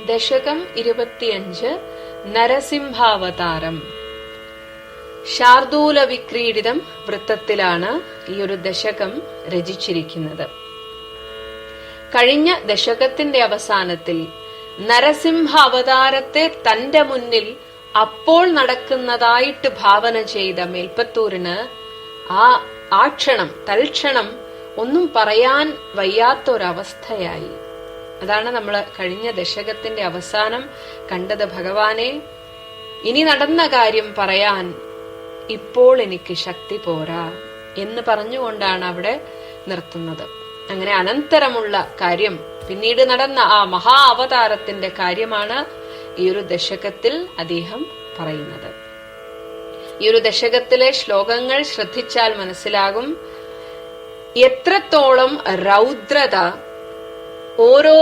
ദശകം 25 നരസിംഹാവതാരം. ശാർദൂല വിക്രീഡിതം വൃത്തത്തിലാണ് ഈ ഒരു ദശകം രചിച്ചിരിക്കുന്നത്. കഴിഞ്ഞ ദശകത്തിന്റെ അവസാനത്തിൽ നരസിംഹ അവതാരത്തെ തന്റെ മുന്നിൽ അപ്പോൾ നടക്കുന്നതായിട്ട് ഭാവന ചെയ്ത മേൽപ്പത്തൂരിന് ആ ക്ഷണം തൽക്ഷണം ഒന്നും പറയാൻ വയ്യാത്തൊരവസ്ഥയായി. അതാണ് നമ്മൾ കഴിഞ്ഞ ദശകത്തിന്റെ അവസാനം കണ്ടത്. ഭഗവാനെ, ഇനി നടന്ന കാര്യം പറയാൻ ഇപ്പോൾ എനിക്ക് ശക്തി പോരാ എന്ന് പറഞ്ഞുകൊണ്ടാണ് അവിടെ നിർത്തുന്നത്. അങ്ങനെ അനന്തരമുള്ള കാര്യം, പിന്നീട് നടന്ന ആ മഹാ അവതാരത്തിന്റെ കാര്യമാണ് ഈ ഒരു ദശകത്തിൽ അദ്ദേഹം പറയുന്നത്. ഈ ഒരു ദശകത്തിലെ ശ്ലോകങ്ങൾ ശ്രദ്ധിച്ചാൽ മനസ്സിലാകും എത്രത്തോളം രൗദ്രത ഓരോ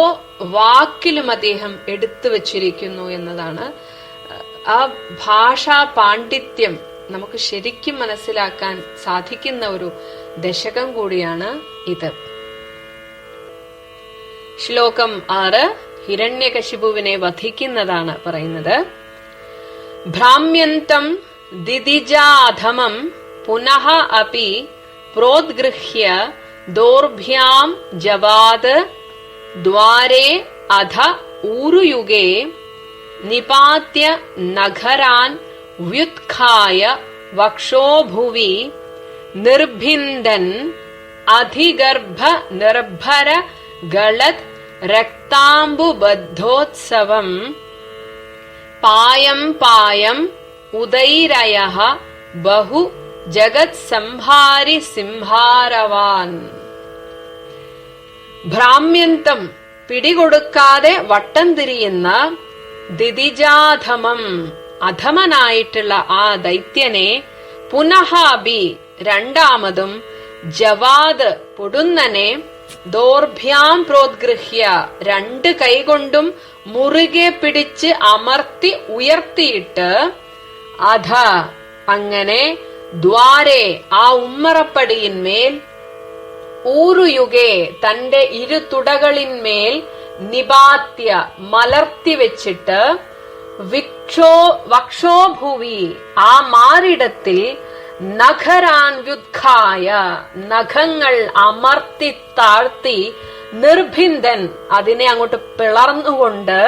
വാക്കിലും അദ്ദേഹം എടുത്തു വച്ചിരിക്കുന്നു എന്നതാണ്. ആ ഭാഷാ പാണ്ഡിത്യം നമുക്ക് ശരിക്കും മനസ്സിലാക്കാൻ സാധിക്കുന്ന ഒരു ദശകം കൂടിയാണ് ഇത്. ശ്ലോകം 6 ഹിരണ്യകശിപുവിനെ വധിക്കുന്നതാണ് പറയുന്നത്. ഭ്രാമ്യന്തം ദിദിജാധമം പുനഃ അപി പ്രോദ്ഗൃഹ്യ ദോർഭ്യാം ജവാദ് ദ്വാരേ അധ ഊരുയുഗേ നിപാത്യ നഗരാൻ വ്യുത്ഖായ വക്ഷോഭുവി നിർഭിന്ദൻ അധിഗർഭ നിർഭര ഗളത് രക്താംബുബദ്ധോത്സവം പായം പായം ഉദൈരയഃ ബഹു ജഗത് സംഹാരി സിംഹാരവാൻ. ഭ്രാമ്യന്തം പിടികൊടുക്കാതെ വട്ടം തിരിയുന്ന ദിദിജാധമം അധമനായിട്ടുള്ള ആ ദൈത്യനെ പുനഃബി രണ്ടാമതും ജവാദ് പൊടുന്നനെ ദോർഭ്യാം പ്രോദ്ഗൃഹ്യ രണ്ട് കൈകൊണ്ടും മുറുകെ പിടിച്ച് അമർത്തി ഉയർത്തിയിട്ട് അധ അങ്ങനെ ദ്വാരേ ആ ഉമ്മറപ്പടിയിന്മേൽ ഊരുയുഗേ തന്റെ ഇരു തുടകളിന്മേൽ നിപാത്യ മലർത്തി വെച്ചിട്ട് വക്ഷോഭുവി ആ മാറിടത്തിൽ നഖരാൻ വ്യുത്ഖായ നഖങ്ങൾ അമർത്തി താഴ്ത്തി നിർഭിന്ദൻ അതിനെ അങ്ങോട്ട് പിളർന്നുകൊണ്ട്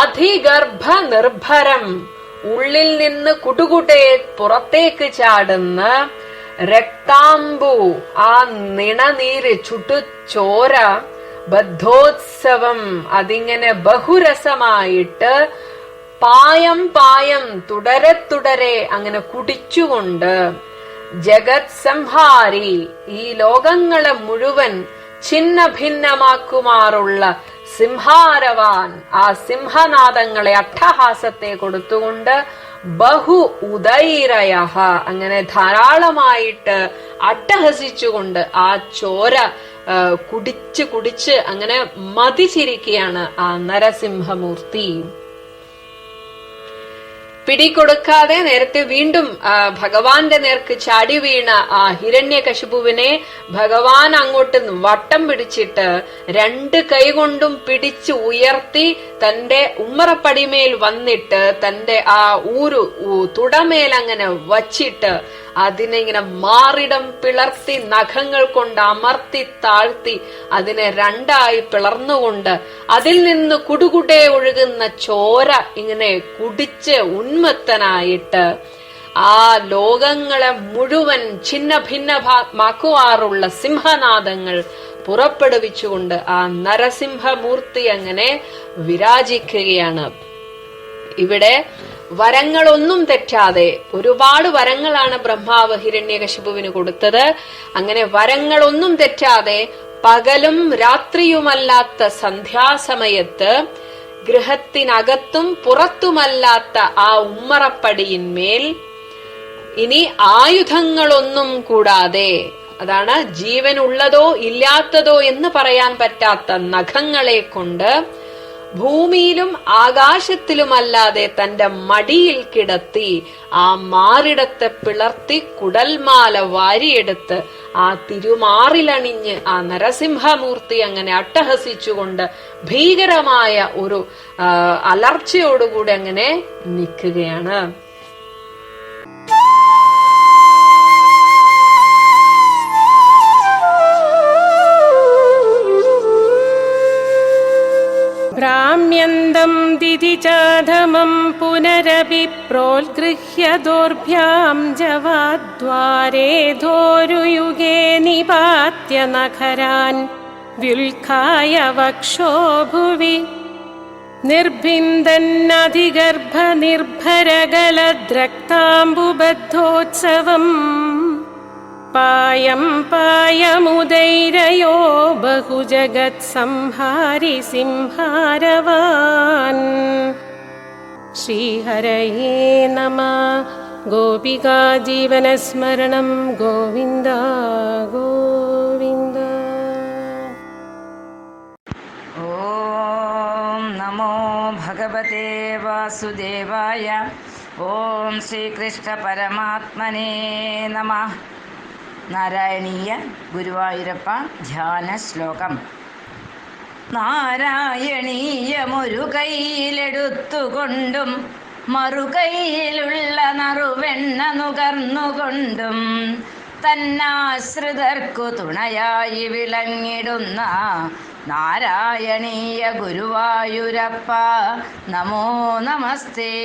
അധിഗർഭ നിർഭരം ഉള്ളിൽ നിന്ന് കുടുകുടെ പുറത്തേക്ക് ചാടുന്ന രക്താംബു ആ നിണനീര് ചുട്ടുചോര ബദ്ധോത്സവം അതിങ്ങനെ ബഹുരസമായിട്ട് പായം പായം തുടരെ തുടരെ അങ്ങനെ കുടിച്ചുകൊണ്ട് ജഗത് സംഹാരി ഈ ലോകങ്ങളെ മുഴുവൻ ഛിന്ന ഭിന്നമാക്കുമാറുള്ള സിംഹാരവാൻ ആ സിംഹനാദങ്ങളെ അട്ടഹാസത്തെ കൊടുത്തുകൊണ്ട് ബഹു ഉദൈരയഃ അങ്ങനെ ധാരാളമായിട്ട് അട്ടഹസിച്ചുകൊണ്ട് ആ ചോര കുടിച്ച് അങ്ങനെ മതിച്ചിരിക്കുകയാണ് ആ നരസിംഹമൂർത്തി. പിടികൊടുക്കാതെ നേരത്തെ വീണ്ടും ഭഗവാന്റെ നേർക്ക് ചാടി വീണ ആ ഹിരണ്യകശിപുവിനെ ഭഗവാൻ അങ്ങോട്ട് വട്ടം പിടിച്ചിട്ട് രണ്ട് കൈകൊണ്ടും പിടിച്ച് ഉയർത്തി തന്റെ ഉമ്മറപ്പടിമേൽ വന്നിട്ട് തന്റെ ആ തുടമേൽ അങ്ങനെ വച്ചിട്ട് അതിനെ ഇങ്ങനെ മാറിടം പിളർത്തി നഖങ്ങൾ കൊണ്ട് അമർത്തി താഴ്ത്തി അതിനെ രണ്ടായി പിളർന്നുകൊണ്ട് അതിൽ നിന്ന് കുടുകുടെ ഒഴുകുന്ന ചോര ഇങ്ങനെ കുടിച്ച് ഉന്മത്തനായിട്ട് ആ ലോകങ്ങളെ മുഴുവൻ ഛിന്ന ഭിന്നമാക്കുവാറുള്ള സിംഹനാദങ്ങൾ പുറപ്പെടുവിച്ചുകൊണ്ട് ആ നരസിംഹമൂർത്തി അങ്ങനെ വിരാജിക്കുകയാണ്. ഇവിടെ വരങ്ങളൊന്നും തെറ്റാതെ ഒരുപാട് വരങ്ങളാണ് ബ്രഹ്മാവ് ഹിരണ്യകശിപുവിന് കൊടുത്തത്. അങ്ങനെ വരങ്ങളൊന്നും തെറ്റാതെ പകലും രാത്രിയുമല്ലാത്ത സന്ധ്യാസമയത്ത് ഗൃഹത്തിനകത്തും പുറത്തുമല്ലാത്ത ആ ഉമ്മറപ്പടിയിന്മേൽ ഇനി ആയുധങ്ങളൊന്നും കൂടാതെ, അതാണ് ജീവനുള്ളതോ ഇല്ലാത്തതോ എന്ന് പറയാൻ പറ്റാത്ത നഖങ്ങളെ കൊണ്ട് ഭൂമിയിലും ആകാശത്തിലുമല്ലാതെ തന്റെ മടിയിൽ കിടത്തി ആ മാറിടത്തെ പിളർത്തി കുടൽമാല വാരിയെടുത്ത് ആ തിരുമാറിലണിഞ്ഞ് ആ നരസിംഹമൂർത്തി അങ്ങനെ അട്ടഹസിച്ചുകൊണ്ട് ഭീകരമായ ഒരു അലർച്ചയോടുകൂടി അങ്ങനെ നിൽക്കുകയാണ്. ഭ്രാമ്യന്തം ദിതിചാധമം പുനരപി പ്രോത്ഗൃഹ്യ ദോർഭ്യാം ജവാദ്വാരേധോരുയുഗേ നിപാത്യ നഖരാൻ വ്യുൽഖായ വക്ഷോ ഭുവി നിർഭിന്ദന്നധിഗർഭ നിർഭരഗലദ്രക്താംബുബദ്ധോത്സവം പായം പായമുദൈരയോ ബഹുജഗത് സംഹാരി സിംഹാരവാൻ. ശ്രീഹരയേ നമഃ. ഗോപികാ ജീവനസ്മരണം ഗോവിന്ദ ഗോവിന്ദ. ഓം നമോ ഭഗവതേ വാസുദേവായ. ഓം ശ്രീകൃഷ്ണ പരമാത്മനേ നമഃ. നാരായണീയ ഗുരുവായൂരപ്പ ധ്യാന ശ്ലോകം. നാരായണീയമൊരു കൈയിലെടുത്തുകൊണ്ടും മറുകൈയിലുള്ള നറുവെണ്ണ നുകർന്നുകൊണ്ടും തന്നാശ്രിതർക്കു തുണയായി വിളങ്ങിടുന്ന നാരായണീയ ഗുരുവായൂരപ്പ നമോ നമസ്തേ.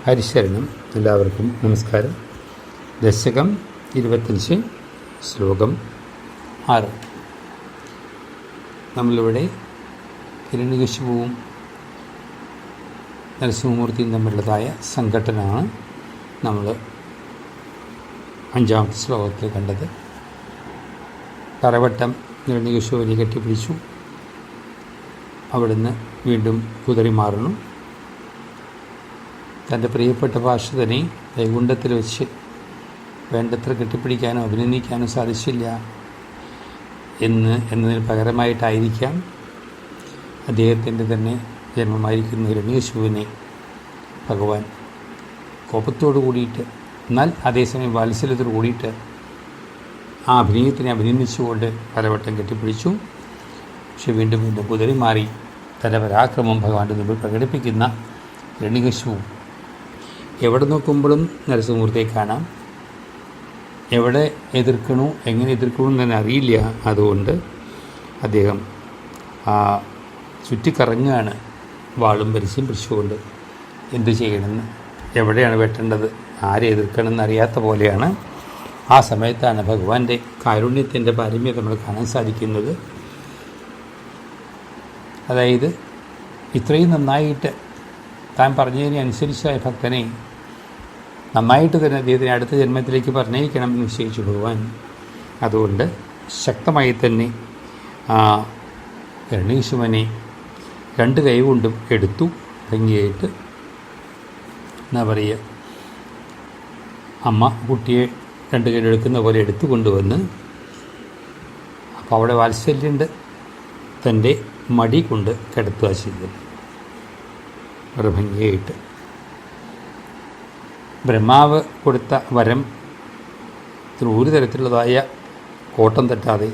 ഹരിശരണം. എല്ലാവർക്കും നമസ്കാരം. ദശകം 25, ശ്ലോകം 6. നമ്മളിവിടെ ഹിരണ്യകശിപുവും നരസിംഹമൂർത്തിയും തമ്മിലുള്ളതായ സംഘട്ടനമാണ് നമ്മൾ 5ാമത്തെ ശ്ലോകത്തിൽ കണ്ടത്. തറവട്ടം ഹിരണ്യകശിപുവിനെ കെട്ടിപ്പിടിച്ചു. അവിടുന്ന് വീണ്ടും കുതറി മാറുന്നു. തൻ്റെ പ്രിയപ്പെട്ട പാർശ്വതനെ വൈകുണ്ഠത്തിൽ വെച്ച് വേണ്ടത്ര കെട്ടിപ്പിടിക്കാനോ അഭിനന്ദിക്കാനോ സാധിച്ചില്ല എന്നതിന് പകരമായിട്ടായിരിക്കാം അദ്ദേഹത്തിൻ്റെ തന്നെ ജന്മമായിരിക്കുന്ന ഹിരണ്യകശിപുവിനെ ഭഗവാൻ കോപത്തോടു കൂടിയിട്ട്, എന്നാൽ അതേസമയം വാത്സല്യത്തോടു കൂടിയിട്ട് ആ അഭിനയത്തിനെ അഭിനന്ദിച്ചുകൊണ്ട് പലവട്ടം കെട്ടിപ്പിടിച്ചു. പക്ഷെ വീണ്ടും വീണ്ടും കുതിരി മാറി തൻ്റെ പരാക്രമം ഭഗവാന്റെ മുമ്പിൽ പ്രകടിപ്പിക്കുന്ന ഹിരണ്യകശിപു എവിടെ നോക്കുമ്പോഴും നരസിംഹമൂർത്തിയെ കാണാം. എവിടെ എതിർക്കണു, എങ്ങനെ എതിർക്കണു എന്ന് തന്നെ അറിയില്ല. അതുകൊണ്ട് അദ്ദേഹം ചുറ്റിക്കറങ്ങുകയാണ്, വാളും പരിചയം പിടിച്ചുകൊണ്ട്. എന്തു ചെയ്യണമെന്ന്, എവിടെയാണ് വെട്ടേണ്ടത്, ആരെ എതിർക്കണമെന്ന് അറിയാത്ത പോലെയാണ്. ആ സമയത്താണ് ഭഗവാന്റെ കാരുണ്യത്തിൻ്റെ പാരമ്യം നമ്മൾ കാണാൻ സാധിക്കുന്നത്. അതായത് ഇത്രയും നന്നായിട്ട് താൻ പറഞ്ഞതിനനുസരിച്ചായ ഭക്തനെ നന്നായിട്ട് തന്നെ അദ്ദേഹത്തിന് അടുത്ത ജന്മത്തിലേക്ക് പറഞ്ഞയക്കണം എന്ന് നിശ്ചയിച്ചു ഭഗവാൻ. അതുകൊണ്ട് ശക്തമായി തന്നെ ഹിരണ്യകശിപുവിനെ 2 കൈ കൊണ്ടും എടുത്തു. ഭംഗിയായിട്ട് എന്താ പറയുക, അമ്മ കുട്ടിയെ 2 കൈ എടുക്കുന്ന പോലെ എടുത്തു കൊണ്ടുവന്ന്, അപ്പോൾ അവിടെ വാത്സല്യമുണ്ട്, തൻ്റെ മടി കൊണ്ട് കിടത്തുക ചെയ്തത് വളരെ ഭംഗിയായിട്ട്. ബ്രഹ്മാവ് കൊടുത്ത വരം ഒരു തരത്തിലുള്ളതായ കോട്ടം തട്ടാതെ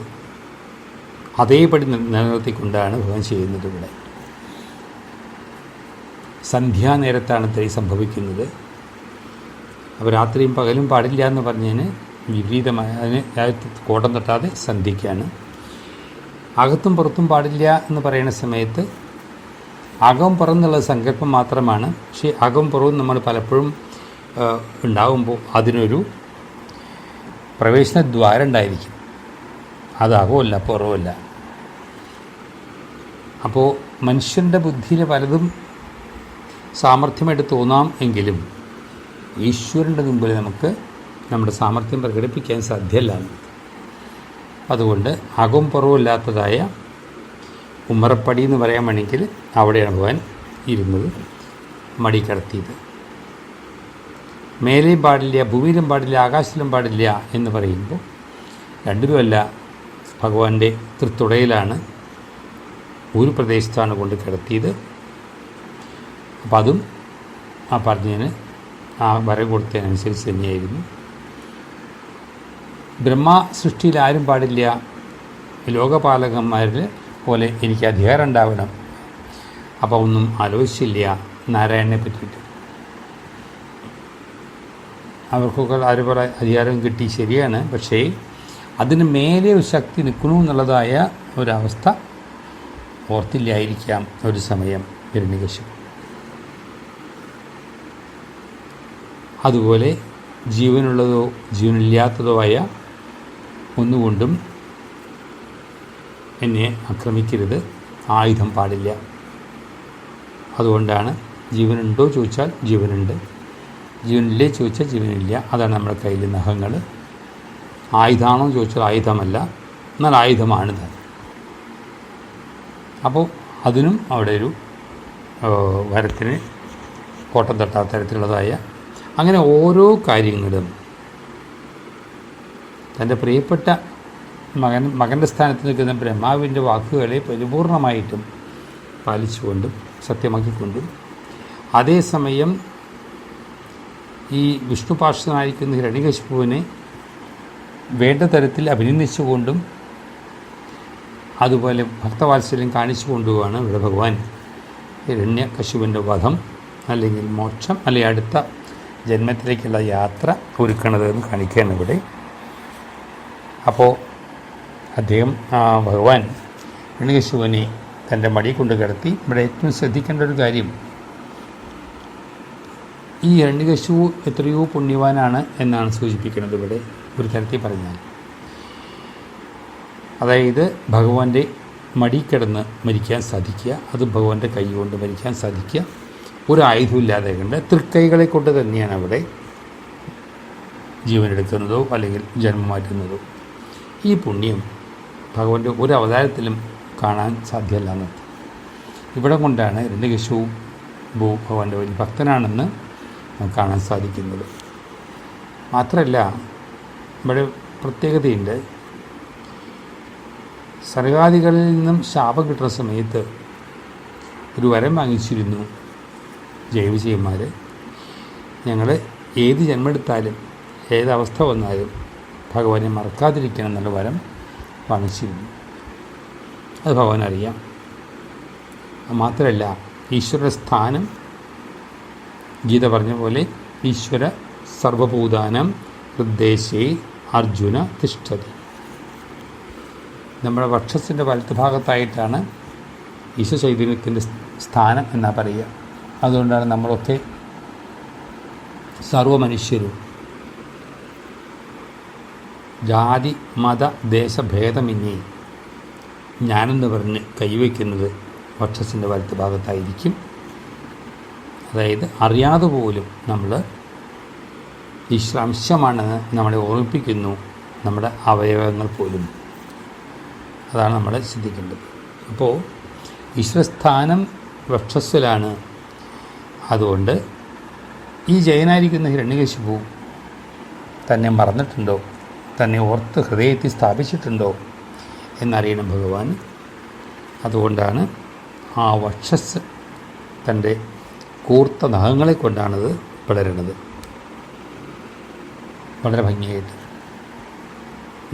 അതേപടി നിലനിർത്തിക്കൊണ്ടാണ് ഭഗവാൻ ചെയ്യുന്നത്. ഇവിടെ സന്ധ്യാനേരത്താണ് ഇത്രയും സംഭവിക്കുന്നത്. അപ്പോൾ രാത്രിയും പകലും പാടില്ല എന്ന് പറഞ്ഞതിന് വിപരീതമായ അതിന് കോട്ടം തട്ടാതെ സന്ധ്യയ്ക്കാണ്. അകത്തും പുറത്തും പാടില്ല എന്ന് പറയുന്ന സമയത്ത് അകം പുറന്നുള്ള സങ്കല്പം മാത്രമാണ്. പക്ഷേ അകം പുറവും നമ്മൾ പലപ്പോഴും ഉണ്ടാകുമ്പോൾ അതിനൊരു പ്രവേശനദ്വാരം ഉണ്ടായിരിക്കും. അത് അകമല്ല പുറവുമല്ല. അപ്പോൾ മനുഷ്യൻ്റെ ബുദ്ധിയിൽ പലതും സാമർഥ്യമായിട്ട് തോന്നാം എങ്കിലും ഈശ്വരൻ്റെ മുമ്പിൽ നമുക്ക് നമ്മുടെ സാമർഥ്യം പ്രകടിപ്പിക്കാൻ സാധ്യമല്ല. അതുകൊണ്ട് അകവും പുറവുമില്ലാത്തതായ ഉമ്മറപ്പടി എന്ന് പറയാൻ വേണമെങ്കിൽ അവിടെയാണ് ഭഗവാൻ ഇരുന്നത്, മടി കടത്തിയത്. മേലെയും പാടില്ല, ഭൂമിയിലും പാടില്ല, ആകാശത്തിലും പാടില്ല എന്ന് പറയുമ്പോൾ രണ്ടിലുമല്ല, ഭഗവാന്റെ തൃത്തുടയിലാണ് ഒരു പ്രദേശത്താണ് കൊണ്ട് കിടത്തിയത്. അപ്പം അതും ആ പറഞ്ഞതിന് ആ വരം കൊടുത്തതിനനുസരിച്ച് തന്നെയായിരുന്നു. ബ്രഹ്മ സൃഷ്ടിയിൽ ആരും പാടില്ല, ലോകപാലകന്മാരിൽ പോലെ എനിക്ക് അധികാരം ഉണ്ടാവണം. അപ്പോൾ ഒന്നും ആലോചിച്ചില്ല നാരായണനെ പറ്റിയിട്ട്. അവർക്കൊക്കെ അതുപോലെ അധികാരം കിട്ടി, ശരിയാണ്. പക്ഷേ അതിന് മേലെ ഒരു ശക്തി നിൽക്കണു എന്നുള്ളതായ ഒരവസ്ഥ ഓർത്തില്ലായിരിക്കാം ഒരു സമയം ഹിരണ്യകശിപു. അതുപോലെ ജീവനുള്ളതോ ജീവനില്ലാത്തതോ ആയ ഒന്നുകൊണ്ടും എന്നെ ആക്രമിക്കരുത്, ആയുധം പാടില്ല. അതുകൊണ്ടാണ് ജീവനുണ്ടോ ചോദിച്ചാൽ ജീവനുണ്ട്, ജീവനില്ലേ ചോദിച്ചാൽ ജീവനില്ല. അതാണ് നമ്മുടെ കയ്യിൽ നഖങ്ങൾ. ആയുധമാണോ ചോദിച്ചാൽ ആയുധമല്ല, എന്നാൽ ആയുധമാണിത്. അപ്പോൾ അതിനും അവിടെ ഒരു വരത്തിന് കോട്ടം തട്ടാത്ത തരത്തിലുള്ളതായ അങ്ങനെ ഓരോ കാര്യങ്ങളും തൻ്റെ പ്രിയപ്പെട്ട മകൻ്റെ സ്ഥാനത്ത് നിൽക്കുന്ന ബ്രഹ്മാവിൻ്റെ വാക്കുകളെ പരിപൂർണമായിട്ടും പാലിച്ചുകൊണ്ടും സത്യമാക്കിക്കൊണ്ടും അതേസമയം ഈ വിഷ്ണുപാർശ്വനായിരിക്കുന്ന ഹിരണ്യകശിപുവിനെ വേണ്ട തരത്തിൽ അഭിനന്ദിച്ചുകൊണ്ടും അതുപോലെ ഭക്തവാത്സല്യം കാണിച്ചു കൊണ്ടുമാണ് ഇവിടെ ഭഗവാൻ ഹിരണ്യകശിപുവിൻ്റെ വധം അല്ലെങ്കിൽ മോക്ഷം അല്ലെങ്കിൽ അടുത്ത ജന്മത്തിലേക്കുള്ള യാത്ര ഒരുക്കണത് എന്ന് കാണിക്കുകയാണ് ഇവിടെ. അപ്പോൾ അദ്ദേഹം ഭഗവാൻ ഹിരണ്യകശിപുവിനെ തൻ്റെ മടി കൊണ്ട് കിടത്തി. ഇവിടെ ഏറ്റവും ശ്രദ്ധിക്കേണ്ട ഒരു കാര്യം, ഈ ഹിരണ്യകശിപു എത്രയോ പുണ്യവാനാണ് എന്നാണ് സൂചിപ്പിക്കുന്നത് ഇവിടെ ഒരു തരത്തിൽ പറഞ്ഞാൽ. അതായത് ഭഗവാന്റെ മടി കിടന്ന് മരിക്കാൻ സാധിക്കുക, അത് ഭഗവാന്റെ കൈ കൊണ്ട് മരിക്കാൻ സാധിക്കുക, ഒരു ആയുധമില്ലാതെ കണ്ട് തൃക്കൈകളെ കൊണ്ട് തന്നെയാണ് അവിടെ ജീവനെടുക്കുന്നതോ അല്ലെങ്കിൽ ജന്മം മാറ്റുന്നതോ. ഈ പുണ്യം ഭഗവാന്റെ ഒരു അവതാരത്തിലും കാണാൻ സാധ്യമല്ല എന്നർത്ഥം. ഇവിടെ കൊണ്ടാണ് ഹിരണ്യകശിപു ഭഗവാന്റെ വലിയ ഭക്തനാണെന്ന് നമുക്ക് കാണാൻ സാധിക്കുന്നത്. മാത്രമല്ല ഇവിടെ പ്രത്യേകതയുണ്ട്. സർഗാദികളിൽ നിന്നും ശാപം കിട്ടുന്ന സമയത്ത് ഒരു വരം വാങ്ങിച്ചിരുന്നു ജൈവജയന്മാർ. ഞങ്ങൾ ഏത് ജന്മെടുത്താലും ഏതവസ്ഥ വന്നാലും ഭഗവാനെ മറക്കാതിരിക്കണം എന്നുള്ള വരം വാങ്ങിച്ചിരുന്നു. അത് ഭഗവാൻ അറിയാം. മാത്രമല്ല ഈശ്വര സ്ഥാനം ഗീത പറഞ്ഞ പോലെ ഈശ്വര സർവഭൂതാനം ഹൃദ്ദേശേ അർജുന തിഷ്ഠതി. നമ്മുടെ വക്ഷത്തിൻ്റെ വലത്തുഭാഗത്തായിട്ടാണ് ഈശ്വര ചൈതന്യത്തിൻ്റെ സ്ഥാനം എന്നാ പറയുക. അതുകൊണ്ടാണ് നമ്മളൊക്കെ സർവമനുഷ്യരും ജാതി മത ദേശഭേദമന്യേ ഞാനെന്ന് പറഞ്ഞ് കൈവയ്ക്കുന്നത് വക്ഷത്തിൻ്റെ വലത്ത് ഭാഗത്തായിരിക്കും. അതായത് അറിയാതെ പോലും നമ്മൾ ഈശ്വരാംശമാണെന്ന് നമ്മളെ ഓർമ്മിപ്പിക്കുന്നു നമ്മുടെ അവയവങ്ങൾ പോലും. അതാണ് നമ്മൾ ചിന്തിക്കേണ്ടത്. അപ്പോൾ ഈശ്വരസ്ഥാനം വക്ഷസ്സിലാണ്. അതുകൊണ്ട് ഈ ജയനായിരിക്കുന്ന ഹിരണ്യകശിപു തന്നെ മറന്നിട്ടുണ്ടോ, തന്നെ ഓർത്ത് ഹൃദയത്തിൽ സ്ഥാപിച്ചിട്ടുണ്ടോ എന്നറിയണം ഭഗവാൻ. അതുകൊണ്ടാണ് ആ വക്ഷസ് തൻ്റെ കൂർത്ത നഖങ്ങളെ കൊണ്ടാണത് വളരുന്നത്. വളരെ ഭംഗിയായിട്ട്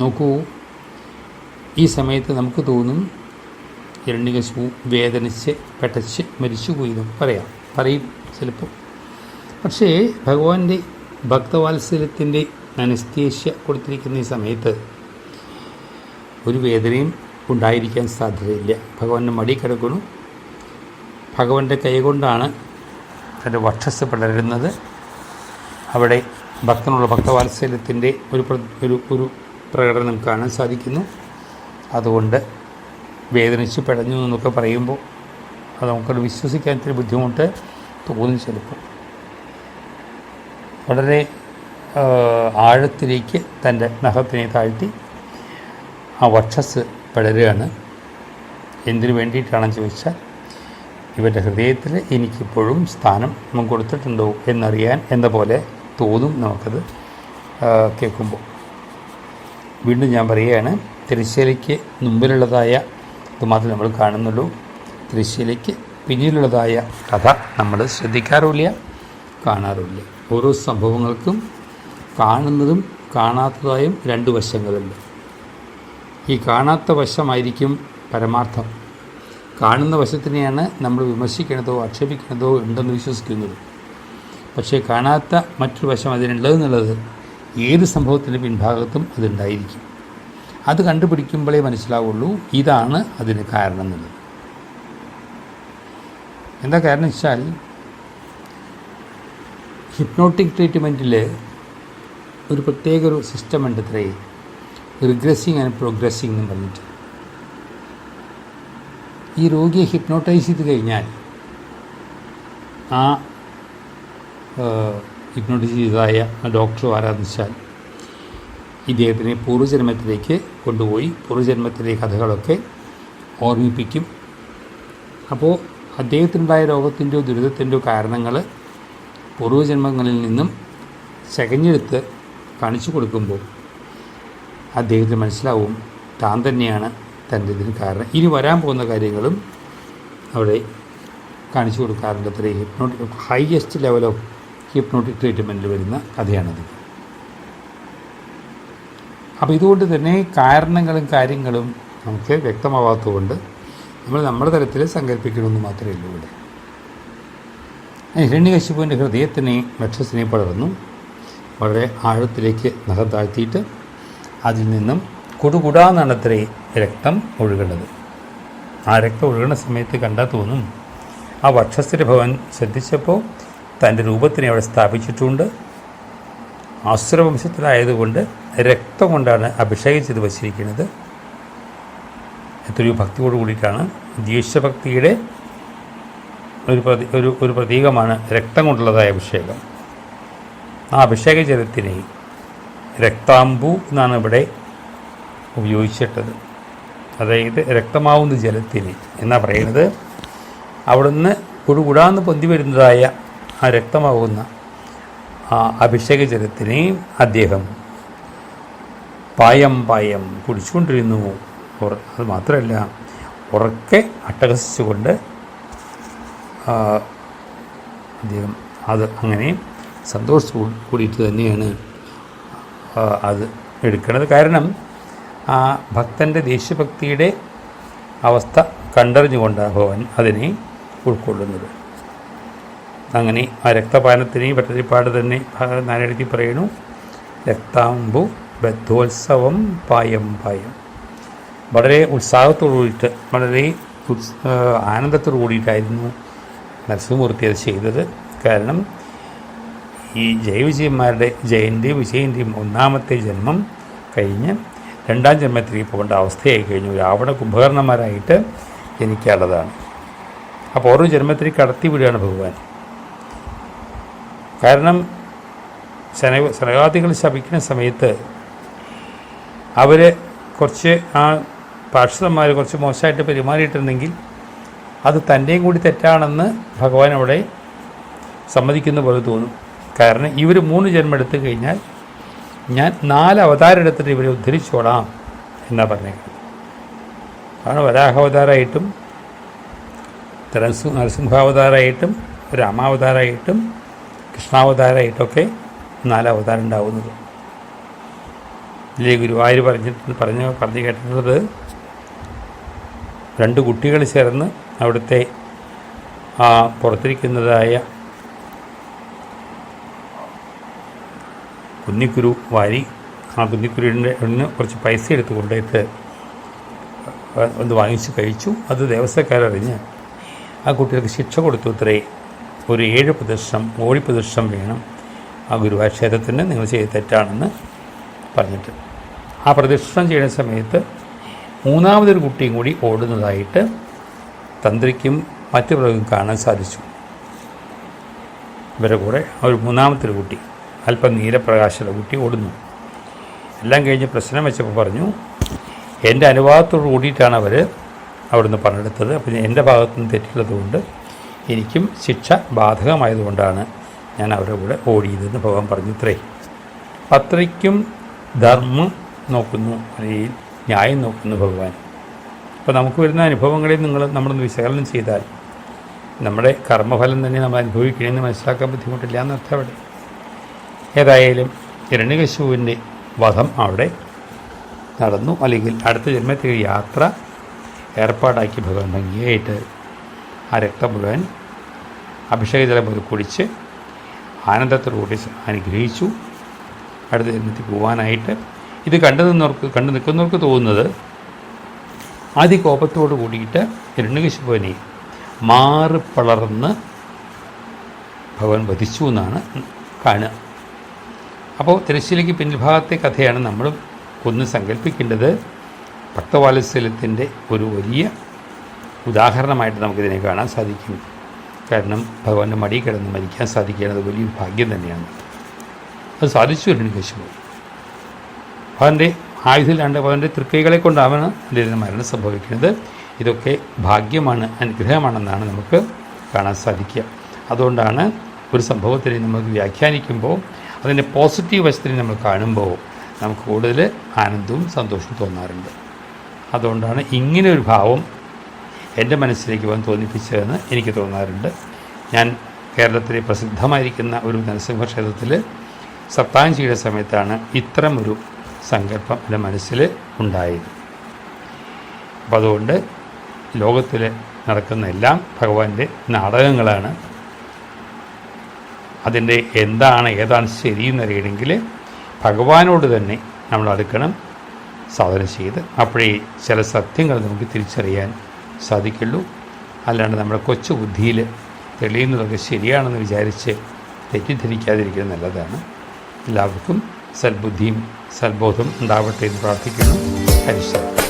നോക്കൂ. ഈ സമയത്ത് നമുക്ക് തോന്നും ഹിരണ്യകശിപു വേദനിച്ച് പെട്ടച്ച് മരിച്ചുപോയി എന്ന് പറയും ചിലപ്പോൾ. പക്ഷേ ഭഗവാന്റെ ഭക്തവാത്സല്യത്തിൻ്റെ അനസ്തേഷ്യ കൊടുത്തിരിക്കുന്ന ഈ സമയത്ത് ഒരു വേദനയും ഉണ്ടായിരിക്കാൻ സാധ്യതയില്ല. ഭഗവാന്റെ മടി കിടക്കുന്നു. ഭഗവാന്റെ കൈകൊണ്ടാണ് തൻ്റെ വക്ഷസ് പടരുന്നത്. അവിടെ ഭക്തനുള്ള ഭക്തവാത്സല്യത്തിൻ്റെ ഒരു പ്രകടനം കാണാൻ സാധിക്കുന്നു. അതുകൊണ്ട് വേദനിച്ച് പിടഞ്ഞു എന്നൊക്കെ പറയുമ്പോൾ അത് നമുക്കത് വിശ്വസിക്കാൻ ഇത്തിരി ബുദ്ധിമുട്ട് തോന്നും ചിലപ്പോൾ. വളരെ ആഴത്തിലേക്ക് തൻ്റെ നഖത്തിനെ താഴ്ത്തി ആ വക്ഷസ് പടരുകയാണ്. എന്തിനു വേണ്ടിയിട്ടാണെന്ന് ചോദിച്ചാൽ ഇവരുടെ ഹൃദയത്തിൽ എനിക്കിപ്പോഴും സ്ഥാനം നമുക്ക് കൊടുത്തിട്ടുണ്ടോ എന്നറിയാൻ എന്ന പോലെ തോന്നും നമുക്കത് കേൾക്കുമ്പോൾ. വീണ്ടും ഞാൻ പറയുകയാണ്, തിരശ്ശീലയ്ക്ക് മുമ്പിലുള്ളതായ ഇത് മാത്രമേ നമ്മൾ കാണുന്നുള്ളൂ. ത്രിശൂലയ്ക്ക് പിന്നിലുള്ളതായ കഥ നമ്മൾ ശ്രദ്ധിക്കാറുമില്ല, കാണാറുമില്ല. ഓരോ സംഭവങ്ങൾക്കും കാണുന്നതും കാണാത്തതായും രണ്ട് വശങ്ങളുണ്ട്. ഈ കാണാത്ത വശമായിരിക്കും പരമാർത്ഥം. കാണുന്ന വശത്തിനെയാണ് നമ്മൾ വിമർശിക്കുന്നതോ ആക്ഷേപിക്കുന്നതോ ഉണ്ടെന്ന് വിശ്വസിക്കുന്നത്. പക്ഷേ കാണാത്ത മറ്റൊരു വശം അതിനുള്ളതെന്നുള്ളത് ഏത് സംഭവത്തിൻ്റെ പിൻഭാഗത്തും അതുണ്ടായിരിക്കും. അത് കണ്ടുപിടിക്കുമ്പോഴേ മനസ്സിലാവുള്ളൂ ഇതാണ് അതിന് കാരണം എന്നുള്ളത്. എന്താ കാരണം വെച്ചാൽ ഹിപ്നോട്ടിക് ട്രീറ്റ്മെൻറ്റിൽ ഒരു പ്രത്യേക ഒരു സിസ്റ്റം ഉണ്ട്, ഇത്രേ റിഗ്രസിങ് ആൻഡ് പ്രോഗ്രസിങ് എന്ന് പറഞ്ഞിട്ട്. ഈ രോഗിയെ ഹിപ്നോട്ടൈസ് ചെയ്ത് കഴിഞ്ഞാൽ ആ ഹിപ്നോട്ടൈസ് ചെയ്തതായ ഡോക്ടർ ആരാന്ന് വെച്ചാൽ ഇദ്ദേഹത്തിനെ പൂർവ്വജന്മത്തിലേക്ക് കൊണ്ടുപോയി പൂർവ്വജന്മത്തിലെ കഥകളൊക്കെ ഓർമ്മിപ്പിക്കും. അപ്പോൾ അദ്ദേഹത്തിനുണ്ടായ രോഗത്തിൻ്റെയോ ദുരിതത്തിൻ്റെയോ കാരണങ്ങൾ പൂർവ്വജന്മങ്ങളിൽ നിന്നും ചകഞ്ഞെടുത്ത് കാണിച്ചു കൊടുക്കുമ്പോൾ അദ്ദേഹത്തിന് മനസ്സിലാവും താൻ തന്നെയാണ് തൻ്റെ ഇതിന് കാരണം. ഇനി വരാൻ പോകുന്ന കാര്യങ്ങളും അവിടെ കാണിച്ചു കൊടുക്കാറുണ്ട്. അത്രയും hypnotic highest level of hypnotic ട്രീറ്റ്മെൻറ്റിൽ വരുന്ന കഥയാണത്. അപ്പോൾ ഇതുകൊണ്ട് തന്നെ കാരണങ്ങളും കാര്യങ്ങളും നമുക്ക് വ്യക്തമാവാത്തതുകൊണ്ട് നമ്മൾ നമ്മുടെ തലത്തിൽ സങ്കല്പിക്കണമെന്ന് മാത്രമേ ഉള്ളൂ. ഇവിടെ ഹിരണ്യകശിപുവിൻ്റെ ഹൃദയത്തിനെ വക്ഷസിനെ പടർന്നു വളരെ ആഴത്തിലേക്ക് നഖം താഴ്ത്തിയിട്ട് അതിൽ നിന്നും കുടുകുടാന്നാണ് അത്രേ രക്തം ഒഴുകേണ്ടത്. ആ രക്തം ഒഴുകുന്ന സമയത്ത് കണ്ടാൽ തോന്നും ആ വക്ഷസ്ഥിര ഭവൻ ശ്രദ്ധിച്ചപ്പോൾ തൻ്റെ രൂപത്തിനെ അവിടെ സ്ഥാപിച്ചിട്ടുണ്ട്. ആസുരവംശത്തിലായതുകൊണ്ട് രക്തം കൊണ്ടാണ് അഭിഷേകം ചെയ്ത് വച്ചിരിക്കുന്നത്. എത്രയോ ഭക്തിയോട് കൂടിയിട്ടാണ്. ദേശഭക്തിയുടെ ഒരു പ്രതീകമാണ് രക്തം കൊണ്ടുള്ളതായ അഭിഷേകം. ആ അഭിഷേക ജലത്തിനെ രക്താംബു എന്നാണ് ഇവിടെ ഉപയോഗിച്ചിട്ടത്. അതായത് രക്തമാവുന്ന ജലത്തിന് എന്നാ പറയുന്നത്. അവിടുന്ന് കുടുകുടാന്ന് പൊന്തി വരുന്നതായ ആ രക്തമാവുന്ന ആ അഭിഷേക ജലത്തിനെ അദ്ദേഹം പായം കുടിച്ചുകൊണ്ടിരുന്നു. അത് മാത്രമല്ല ഉറക്കെ അട്ടഹസിച്ചുകൊണ്ട് അദ്ദേഹം അത് അങ്ങനെ സന്തോഷത്തോട് കൂടിയിട്ട് തന്നെയാണ് അത് എടുക്കുന്നത്. കാരണം ആ ഭക്തൻ്റെ ദേശഭക്തിയുടെ അവസ്ഥ കണ്ടറിഞ്ഞുകൊണ്ടാണ് ഭഗവാൻ അതിനെ ഉൾക്കൊള്ളുന്നത്. അങ്ങനെ ആ രക്തപാനത്തിനെയും ഭട്ടതിരിപ്പാട് തന്നെ നാരായണത്തിൽ പറയണു, രക്താംബു ബദ്ധോത്സവം പായം. വളരെ ഉത്സാഹത്തോടു കൂടിയിട്ട് വളരെ ആനന്ദത്തോടു കൂടിയിട്ടായിരുന്നു നരസിംഹമൂർത്തി അത് ചെയ്തത്. കാരണം ഈ ജയവിജയന്മാരുടെ ജയൻ്റെയും വിജയൻ്റെയും ഒന്നാമത്തെ ജന്മം കഴിഞ്ഞ് രണ്ടാം ജന്മത്തിലേക്ക് പോകേണ്ട അവസ്ഥയായി കഴിഞ്ഞു. രാവണ കുംഭകർണന്മാരായിട്ട് ജനിക്കാനുള്ളതാണ്. അപ്പോൾ ഓരോ ജന്മത്തിലേക്ക് കടത്തി വിടുകയാണ് ഭഗവാൻ. കാരണം സനകാദികൾ ശപിക്കുന്ന സമയത്ത് അവർ കുറച്ച് ആ പാർഷദന്മാർ കുറച്ച് മോശമായിട്ട് പെരുമാറിയിട്ടുണ്ടെങ്കിൽ അത് തൻ്റെയും കൂടി തെറ്റാണെന്ന് ഭഗവാൻ അവിടെ സമ്മതിക്കുന്ന പോലെ തോന്നും. കാരണം ഇവർ 3 ജന്മം എടുത്തു കഴിഞ്ഞാൽ ഞാൻ 4 അവതാരം എടുത്തിട്ട് ഇവരെ ഉദ്ധരിച്ചോളാം എന്നാണ് പറഞ്ഞേക്കുന്നത്. കാരണം വരാഹാവതാരമായിട്ടും നരസിംഹാവതാരമായിട്ടും രാമാവതാരമായിട്ടും കൃഷ്ണാവതാരമായിട്ടൊക്കെ 4 അവതാരം ഉണ്ടാവുന്നത്. ഇതിലെ ഗുരുവായൂർ പറഞ്ഞു കേട്ടിട്ടുള്ളത് 2 കുട്ടികൾ ചേർന്ന് അവിടുത്തെ ആ പുറത്തിരിക്കുന്നതായ കുന്നിക്കുരു വാരി ആ കുന്നിക്കുരുവിൻ്റെ കുറച്ച് പൈസ എടുത്ത് കൊണ്ടുപോയിട്ട് ഒന്ന് വാങ്ങിച്ച് കഴിച്ചു. അത് ദേവസ്വക്കാരറിഞ്ഞ് ആ കുട്ടികൾക്ക് ശിക്ഷ കൊടുത്തു. അത്രേ ഒരു 7 പ്രദക്ഷിണം പ്രദക്ഷിണം വേണം ആ ഗുരുവായൂർ ക്ഷേത്രത്തിന് നിങ്ങൾ ചെയ്ത് തെറ്റാണെന്ന് പറഞ്ഞിട്ട്. ആ പ്രദക്ഷിണം ചെയ്യുന്ന സമയത്ത് 3ാമതൊരു കുട്ടിയും കൂടി ഓടുന്നതായിട്ട് തന്ത്രിക്കും മറ്റു പ്രവർക്കും കാണാൻ സാധിച്ചു. ഇവരുടെ കൂടെ ഒരു 3ാമത്തൊരു കുട്ടി അല്പം നീലപ്രകാശമുള്ള കുട്ടി ഓടുന്നു. എല്ലാം കഴിഞ്ഞ് പ്രശ്നം വെച്ചപ്പോൾ പറഞ്ഞു, എൻ്റെ അനുവാദത്തോട് കൂടിയിട്ടാണ് അവർ അവിടുന്ന് പണിയെടുത്തത്. അപ്പം എൻ്റെ ഭാഗത്തുനിന്ന് തെറ്റുള്ളതുകൊണ്ട് എനിക്കും ശിക്ഷ ബാധകമായതുകൊണ്ടാണ് ഞാൻ അവരുടെ കൂടെ ഓടിയതെന്ന് ഭഗവാൻ പറഞ്ഞു. അത്രയ്ക്കും ധർമ്മം നോക്കുന്നു, അല്ലെങ്കിൽ ന്യായം നോക്കുന്നു ഭഗവാൻ. അപ്പോൾ നമുക്ക് വരുന്ന അനുഭവങ്ങളെ നമ്മളൊന്ന് വിശകലനം ചെയ്താൽ നമ്മുടെ കർമ്മഫലം തന്നെ നമ്മൾ അനുഭവിക്കണമെന്ന് മനസ്സിലാക്കാൻ ബുദ്ധിമുട്ടില്ല എന്നർത്ഥം അവിടെ. ഏതായാലും ഹിരണ്യകശിപുവിൻ്റെ വധം അവിടെ നടന്നു. അല്ലെങ്കിൽ അടുത്ത ജന്മത്തിൽ യാത്ര ഏർപ്പാടാക്കി ഭഗവാൻ ഭംഗിയായിട്ട് ആ രക്തം മുഴുവൻ അഭിഷേകജലം മുതൽ കുടിച്ച് ആനന്ദത്തോടുകൂടി അനുഗ്രഹിച്ചു അടുത്ത ജന്മത്തിൽ പോകാനായിട്ട്. ഇത് കണ്ടു നിൽക്കുന്നവർക്ക് തോന്നുന്നത് അതികോപത്തോട് കൂടിയിട്ട് ഹിരണ്യകശിപുവിനെ മാറിപ്പളർന്ന് ഭഗവാൻ വധിച്ചു എന്നാണ് കാണുക. അപ്പോൾ തിരശ്ശീലയ്ക്ക് പിൻഭാഗത്തെ കഥയാണ് നമ്മൾ ഒന്ന് സങ്കല്പിക്കേണ്ടത്. ഭക്തവാത്സല്യത്തിൻ്റെ ഒരു വലിയ ഉദാഹരണമായിട്ട് നമുക്കിതിനെ കാണാൻ സാധിക്കും. കാരണം ഭഗവാന്റെ മടി കിടന്ന് മരിക്കാൻ സാധിക്കുന്നത് വലിയൊരു ഭാഗ്യം തന്നെയാണ്. അത് സാധിച്ചു ഹിരണ്യകശിപു. ഭഗവാന്റെ ആയുധിലാണ്ട് ഭഗവാന്റെ തൃക്കൈകളെ കൊണ്ടാണ് അദ്ദേഹത്തിന് മരണം സംഭവിക്കുന്നത്. ഇതൊക്കെ ഭാഗ്യമാണ്, അനുഗ്രഹമാണെന്നാണ് നമുക്ക് കാണാൻ സാധിക്കുക. അതുകൊണ്ടാണ് ഒരു സംഭവത്തിനെ നമുക്ക് വ്യാഖ്യാനിക്കുമ്പോൾ അതിൻ്റെ പോസിറ്റീവ് വശത്തിനെ നമ്മൾ കാണുമ്പോൾ നമുക്ക് കൂടുതൽ ആനന്ദവും സന്തോഷവും തോന്നാറുണ്ട്. അതുകൊണ്ടാണ് ഇങ്ങനെ ഒരു ഭാവം എൻ്റെ മനസ്സിലേക്ക് വന്ന് തോന്നിപ്പിച്ചതെന്ന് എനിക്ക് തോന്നാറുണ്ട്. ഞാൻ കേരളത്തിലെ പ്രസിദ്ധമായിരിക്കുന്ന ഒരു നരസിംഹ ക്ഷേത്രത്തിൽ സപ്താഹം ചെയ്യുന്ന സമയത്താണ് ഇത്തരമൊരു സങ്കല്പം എൻ്റെ മനസ്സിൽ ഉണ്ടായത്. അപ്പം അതുകൊണ്ട് ലോകത്തിൽ നടക്കുന്ന എല്ലാം ഭഗവാന്റെ നാടകങ്ങളാണ്. അതിൻ്റെ ഏതാണ് ശരിയെന്നറിയണമെങ്കിൽ ഭഗവാനോട് തന്നെ നമ്മൾ അടുക്കണം, സാധന ചെയ്ത്. അപ്പോഴേ ചില സത്യങ്ങൾ നമുക്ക് തിരിച്ചറിയാൻ സാധിക്കുള്ളൂ. അല്ലാണ്ട് നമ്മുടെ കൊച്ചു ബുദ്ധിയിൽ തെളിയുന്നതൊക്കെ ശരിയാണെന്ന് വിചാരിച്ച് തെറ്റിദ്ധരിക്കാതിരിക്കുന്നത് നല്ലതാണ്. എല്ലാവർക്കും സൽബുദ്ധിയും സൽബോധം ഉണ്ടാവട്ടെ എന്ന് പ്രാർത്ഥിക്കുന്നു. ഹരിശ്വരം.